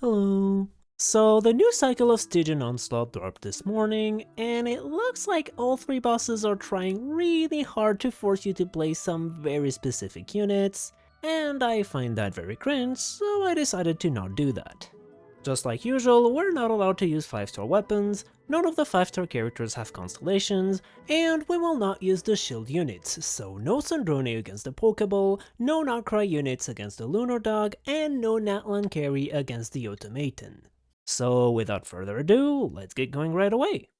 Hello. So the new cycle of Stygian Onslaught dropped this morning, and it looks like all three bosses are trying really hard to force you to play some very specific units, and I find that very cringe, so I decided to not do that. Just like usual, we're not allowed to use 5-star weapons, none of the 5-star characters have constellations, and we will not use the Shilled units, so no sandrone against the Pokeball, no nod-krai units against the Lunar Dog, and no natlan carry against the automaton. So without further ado, let's get going right away.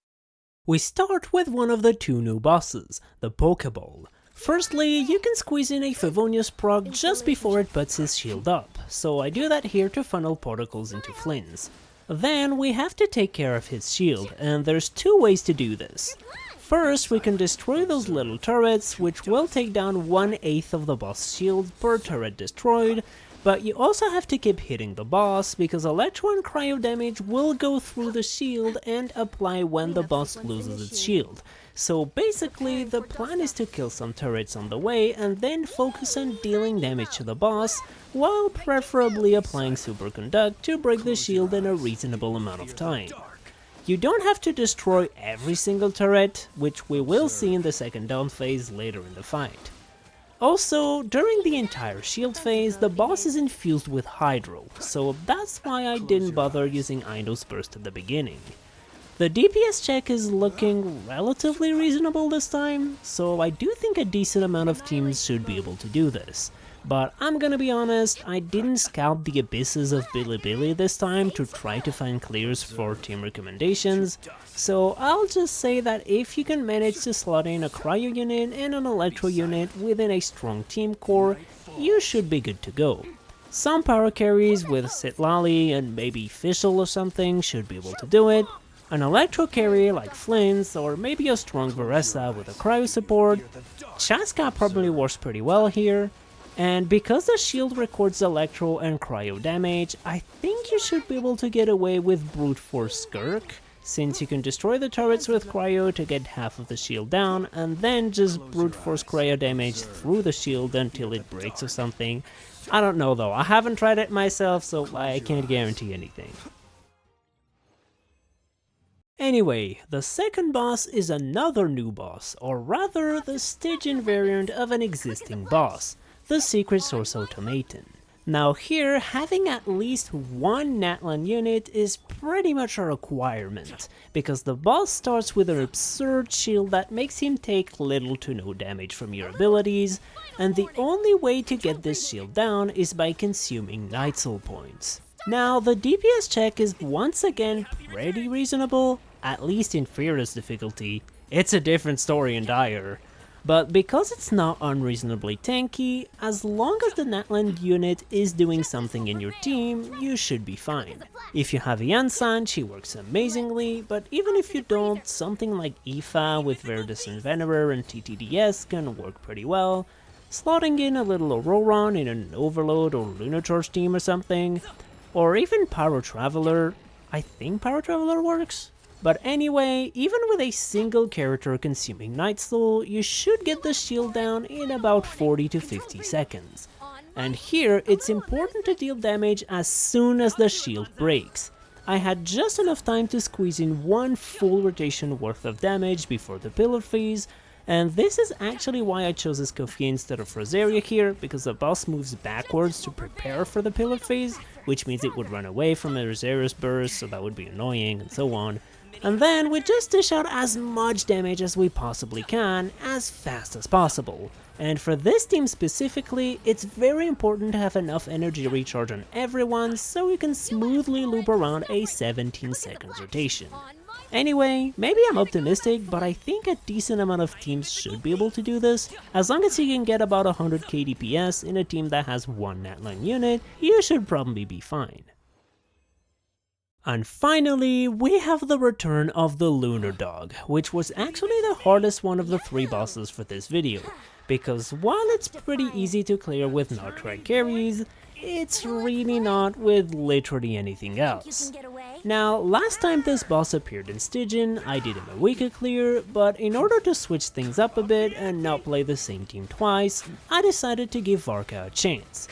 We start with one of the two new bosses, the Pokeball. Firstly, you can squeeze in a Favonius proc just before it puts his shield up, so I do that here to funnel particles into Flynn's. Then we have to take care of his shield, and there's two ways to do this. First, we can destroy those little turrets, which will take down 1/8 of the boss shield per turret destroyed, but you also have to keep hitting the boss, because electro and cryo damage will go through the shield and apply when the boss loses its shield. So basically, the plan is to kill some turrets on the way and then focus on dealing damage to the boss, while preferably applying Superconduct to break the shield in a reasonable amount of time. You don't have to destroy every single turret, which we will see in the second down phase later in the fight. Also, during the entire shield phase, the boss is infused with Hydro, so that's why I didn't bother using Eindo's Burst at the beginning. The DPS check is looking relatively reasonable this time, so I do think a decent amount of teams should be able to do this. But I'm gonna be honest, I didn't scout the abysses of Bilibili this time to try to find clears for team recommendations, so I'll just say that if you can manage to slot in a cryo unit and an electro unit within a strong team core, you should be good to go. Some power carries with Sitlali and maybe Fischl or something should be able to do it. An electro carry like Flynn's, or maybe a strong Varessa with a cryo support. Chaska probably works pretty well here. And because the shield records electro and cryo damage, I think you should be able to get away with Brute Force Skirk, since you can destroy the turrets with cryo to get half of the shield down, and then just Brute Force cryo damage through the shield until it breaks or something. I don't know though, I haven't tried it myself, so I can't guarantee anything. Anyway, the second boss is another new boss, or rather the Stygian variant of an existing boss, the Secret Source Automaton. Now here, having at least one natlan unit is pretty much a requirement, because the boss starts with an absurd shield that makes him take little to no damage from your abilities, and the only way to get this shield down is by consuming Night Soul points. Now, the DPS check is once again pretty reasonable, at least in Fearless difficulty. It's a different story in Dire. But because it's not unreasonably tanky, as long as the natlan unit is doing something in your team, you should be fine. If you have Yansan, she works amazingly, but even if you don't, something like Aoife with Verdus and Venerer and TTDS can work pretty well. Slotting in a little Auroron in an Overload or Lunacharge team or something. Or even Pyro Traveler. I think Pyro Traveler works. But anyway, even with a single character consuming Night Soul, you should get the shield down in about 40 to 50 seconds. And here, it's important to deal damage as soon as the shield breaks. I had just enough time to squeeze in one full rotation worth of damage before the pillar phase, and this is actually why I chose Escoffier instead of Rosaria here, because the boss moves backwards to prepare for the pillar phase, which means it would run away from a Rosaria's burst, so that would be annoying, and so on. And then we just dish out as much damage as we possibly can, as fast as possible. And for this team specifically, it's very important to have enough energy recharge on everyone, so you can smoothly loop around a 17 seconds rotation. Anyway, maybe I'm optimistic, but I think a decent amount of teams should be able to do this. As long as you can get about 100k DPS in a team that has one natlan unit, you should probably be fine. And finally, we have the return of the Lunar Dog, which was actually the hardest one of the three bosses for this video, because while it's pretty easy to clear with nod-krai carries, it's really not with literally anything else. Now, last time this boss appeared in Stygian, I did him a weaker clear, but in order to switch things up a bit and not play the same team twice, I decided to give Varka a chance.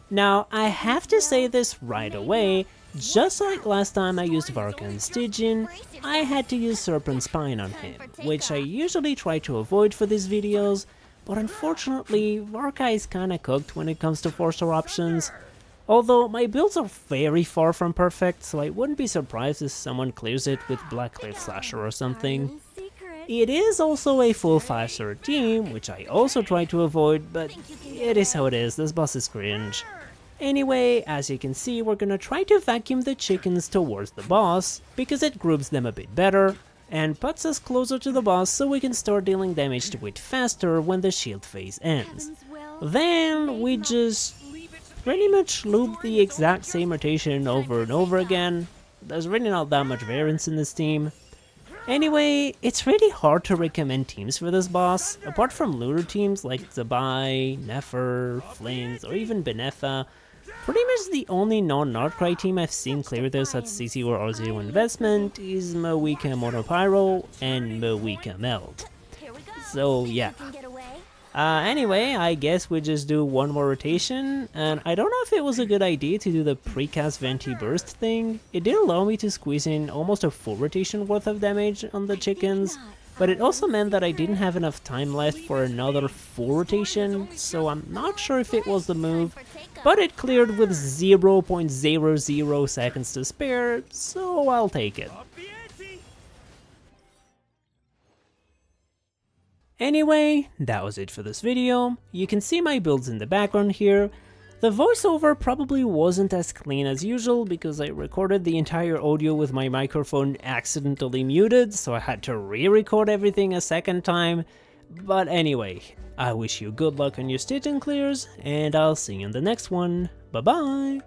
Now, I have to say this right away, Just like last time I used Varka and Stygian, I had to use Serpent Spine on him, which I usually try to avoid for these videos, but unfortunately Varka is kinda cooked when it comes to 4-star options. Although my builds are very far from perfect, so I wouldn't be surprised if someone clears it with Blackcliff Slasher or something. It is also a full 5-star team, which I also try to avoid, but it is how it is, this boss is cringe. Anyway, as you can see, we're gonna try to vacuum the chickens towards the boss, because it groups them a bit better, and puts us closer to the boss so we can start dealing damage to it faster when the shield phase ends. Then we just pretty much loop the exact same rotation over and over again. There's really not that much variance in this team. Anyway, it's really hard to recommend teams for this boss. Apart from looter teams like Zabai, Nefer, Flint, or even Benefa, pretty much the only non-nod-krai team I've seen clear this at C0R0 investment is Moika Monopyro and Moika Meld. So yeah. Anyway, I guess we just do one more rotation, and I don't know if it was a good idea to do the precast Venti burst thing. It did allow me to squeeze in almost a full rotation worth of damage on the chickens, but it also meant that I didn't have enough time left for another full rotation, so I'm not sure if it was the move, but it cleared with 0.00 seconds to spare, so I'll take it. Anyway, that was it for this video. You can see my builds in the background here. The voiceover probably wasn't as clean as usual because I recorded the entire audio with my microphone accidentally muted, so I had to re-record everything a second time. But anyway, I wish you good luck on your Stygian clears, and I'll see you in the next one. Bye bye!